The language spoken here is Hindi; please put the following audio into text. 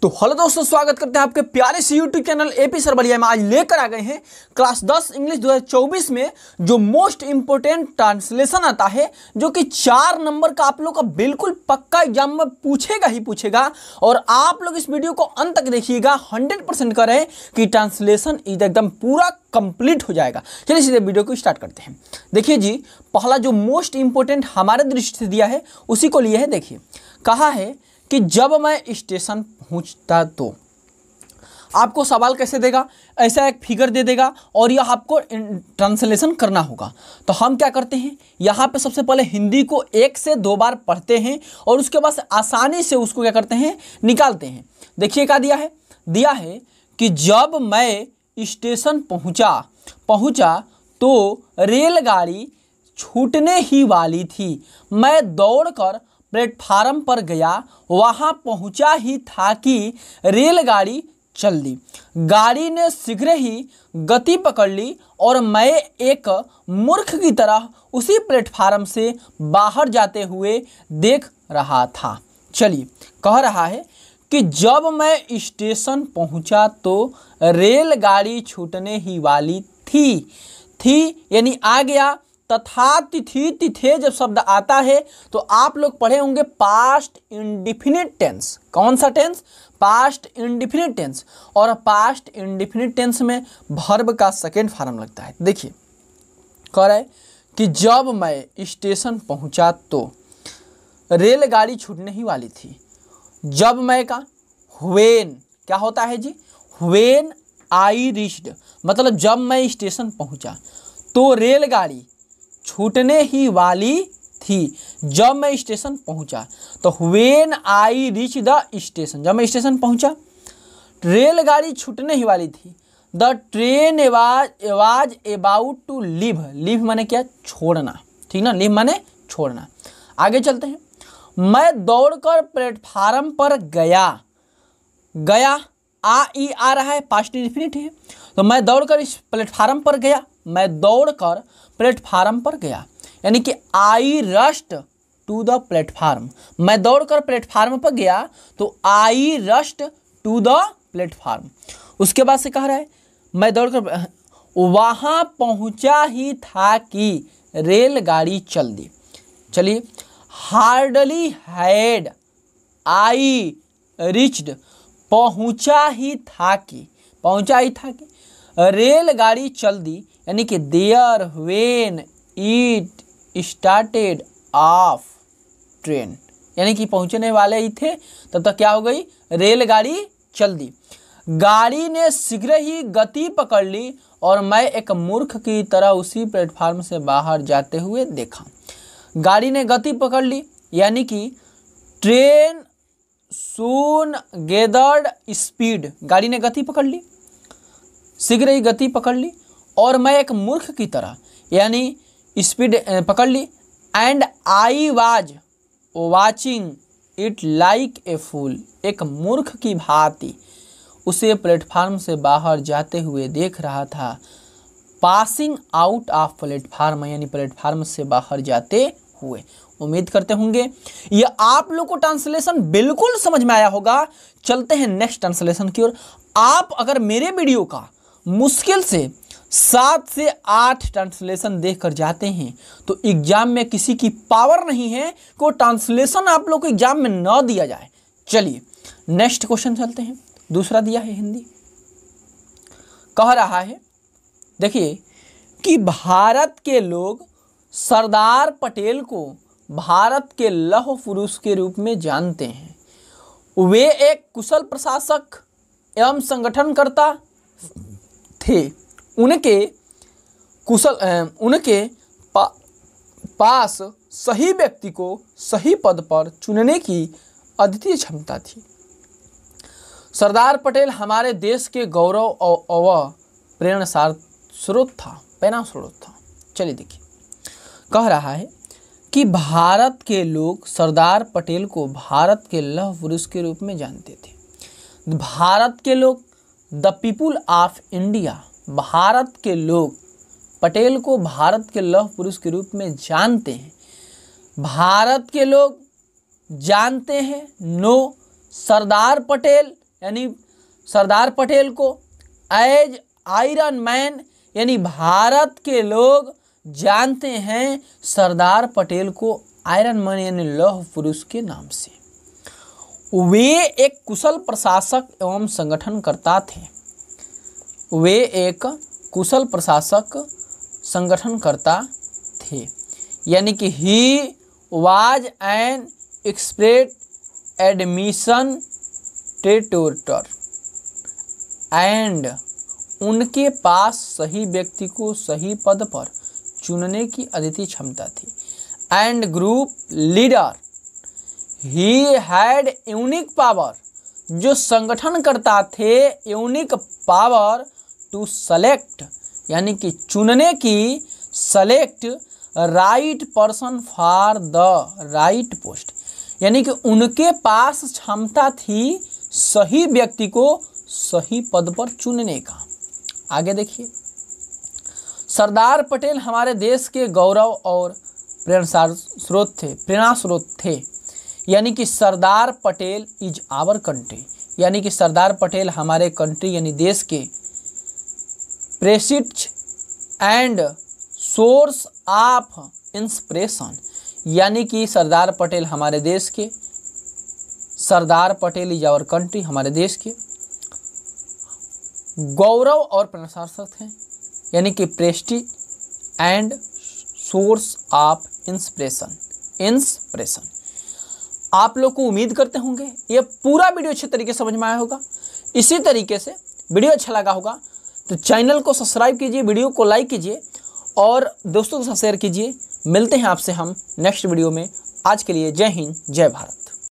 तो हेलो दोस्तों, स्वागत करते हैं आपके प्यारे से यूट्यूब चैनल एपी सर बढ़िया में। आज लेकर आ गए हैं क्लास 10 इंग्लिश 2024 में जो मोस्ट इंपोर्टेंट ट्रांसलेशन आता है, जो कि 4 नंबर का आप लोग का बिल्कुल पक्का एग्जाम में पूछेगा ही पूछेगा। और आप लोग इस वीडियो को अंत तक देखिएगा, 100% करें कि ट्रांसलेशन एकदम पूरा कंप्लीट हो जाएगा। चलिए सीधे वीडियो को स्टार्ट करते हैं। देखिए जी, पहला जो मोस्ट इंपोर्टेंट हमारे दृष्टि से दिया है उसी को लिए है। देखिए, कहा है कि जब मैं स्टेशन पहुंचता तो आपको सवाल कैसे देगा, ऐसा एक फिगर दे देगा और यह आपको ट्रांसलेशन करना होगा। तो हम क्या करते हैं, यहाँ पे सबसे पहले हिंदी को 1 से 2 बार पढ़ते हैं और उसके बाद आसानी से उसको क्या करते हैं, निकालते हैं। देखिए क्या दिया है कि जब मैं स्टेशन पहुंचा तो रेलगाड़ी छूटने ही वाली थी। मैं दौड़कर प्लेटफार्म पर गया, वहां पहुंचा ही था कि रेलगाड़ी चल दी। गाड़ी ने शीघ्र ही गति पकड़ ली और मैं एक मूर्ख की तरह उसी प्लेटफार्म से बाहर जाते हुए देख रहा था। चलिए, कह रहा है कि जब मैं स्टेशन पहुंचा तो रेलगाड़ी छूटने ही वाली थी यानी आ गया। तथा तिथि तिथे जब शब्द आता है तो आप लोग पढ़े होंगे पास्ट इंडिफिनिट टेंस। कौन सा टेंस? Past indefinite tense. और पास्ट इंडिफिनिट टेंस में वर्ब का सेकेंड फॉर्म लगता है। देखिए, कह रहा है कि जब मैं स्टेशन पहुंचा तो रेलगाड़ी छूटने ही वाली थी। जब मैं का व्हेन क्या होता है जी? व्हेन आई रीच्ड, मतलब जब मैं स्टेशन पहुंचा तो रेलगाड़ी छूटने ही वाली थी। जब मैं स्टेशन पहुंचा तो when I reach the station, जब मैं स्टेशन पहुंचा रेलगाड़ी छूटने ही वाली थी। The train was about to leave माने क्या? छोड़ना। ठीक ना, लीव माने छोड़ना। आगे चलते हैं। मैं दौड़कर प्लेटफार्म पर गया आ रहा है, पास्ट इंडेफिनिट है। तो मैं दौड़कर इस प्लेटफार्म पर गया, मैं दौड़कर प्लेटफार्म पर गया, यानी कि आई रश्ड टू द प्लेटफार्म। मैं दौड़कर प्लेटफार्म पर गया तो आई रश्ड टू द प्लेटफार्म। उसके बाद से कह रहा है मैं दौड़कर वहां पहुंचा ही था कि रेलगाड़ी चल दी। चलिए, हार्डली हैड आई रिच्ड, पहुंचा ही था कि रेलगाड़ी चल दी, यानी कि there when it started off train, यानी कि पहुंचने वाले ही थे तब तक क्या हो गई, रेलगाड़ी चल दी। गाड़ी ने शीघ्र ही गति पकड़ ली और मैं एक मूर्ख की तरह उसी प्लेटफार्म से बाहर जाते हुए देखा। गाड़ी ने गति पकड़ ली यानी कि ट्रेन सून गेदर्ड स्पीड, गाड़ी ने गति पकड़ ली, शीघ्र ही गति पकड़ ली और मैं एक मूर्ख की तरह यानी स्पीड पकड़ ली। And I was watching it like a fool, एक मूर्ख की भांति उसे प्लेटफार्म से बाहर जाते हुए देख रहा था। पासिंग आउट ऑफ प्लेटफार्म, यानी प्लेटफार्म से बाहर जाते हुए। उम्मीद करते होंगे ये आप लोग को ट्रांसलेशन बिल्कुल समझ में आया होगा। चलते हैं नेक्स्ट ट्रांसलेशन की ओर। आप अगर मेरे वीडियो का मुश्किल से 7 से 8 ट्रांसलेशन देखकर जाते हैं तो एग्जाम में किसी की पावर नहीं है कि ट्रांसलेशन आप लोग को एग्जाम में न दिया जाए। चलिए नेक्स्ट क्वेश्चन चलते हैं। दूसरा दिया है हिंदी, कह रहा है देखिए कि भारत के लोग सरदार पटेल को भारत के लौह पुरुष के रूप में जानते हैं। वे एक कुशल प्रशासक एवं संगठनकर्ता थे। उनके पास सही व्यक्ति को सही पद पर चुनने की अद्वितीय क्षमता थी। सरदार पटेल हमारे देश के गौरव और प्रेरणा स्रोत था। चलिए देखिए, कह रहा है कि भारत के लोग सरदार पटेल को भारत के लौह पुरुष के रूप में जानते थे। भारत के लोग, the people of India, Bharat के लोग पटेल को भारत के लौह पुरुष के रूप में जानते हैं। भारत के लोग जानते हैं, नो सरदार पटेल यानी सरदार पटेल को, एज आयरन मैन यानी भारत के लोग जानते हैं सरदार पटेल को आयरन मैन यानी लौह पुरुष के नाम से। वे एक कुशल प्रशासक एवं संगठनकर्ता थे। वे एक कुशल प्रशासक संगठनकर्ता थे, यानी कि he was an expert administrator and उनके पास सही व्यक्ति को सही पद पर चुनने की अद्वितीय क्षमता थी। And group leader, he had unique power, जो संगठनकर्ता थे, यूनिक पावर टू सेलेक्ट यानी कि चुनने की, select right person for the right post, यानी कि उनके पास क्षमता थी सही व्यक्ति को सही पद पर चुनने का। आगे देखिए, सरदार पटेल हमारे देश के गौरव और प्रेरणा स्रोत थे, यानी कि Sardar Patel is our country, यानी कि सरदार पटेल हमारे कंट्री यानी देश के प्रेसिड एंड सोर्स ऑफ इंस्पिरेशन, यानी कि सरदार पटेल हमारे देश के, Sardar Patel is our country हमारे देश के गौरव और प्रेरणा स्रोत हैं, यानी कि Prestige and source of inspiration. आप लोग को उम्मीद करते होंगे ये पूरा वीडियो अच्छे तरीके से समझ में आया होगा। इसी तरीके से वीडियो अच्छा लगा होगा तो चैनल को सब्सक्राइब कीजिए, वीडियो को लाइक कीजिए और दोस्तों के साथ शेयर कीजिए। मिलते हैं आपसे हम नेक्स्ट वीडियो में। आज के लिए जय हिंद, जय भारत।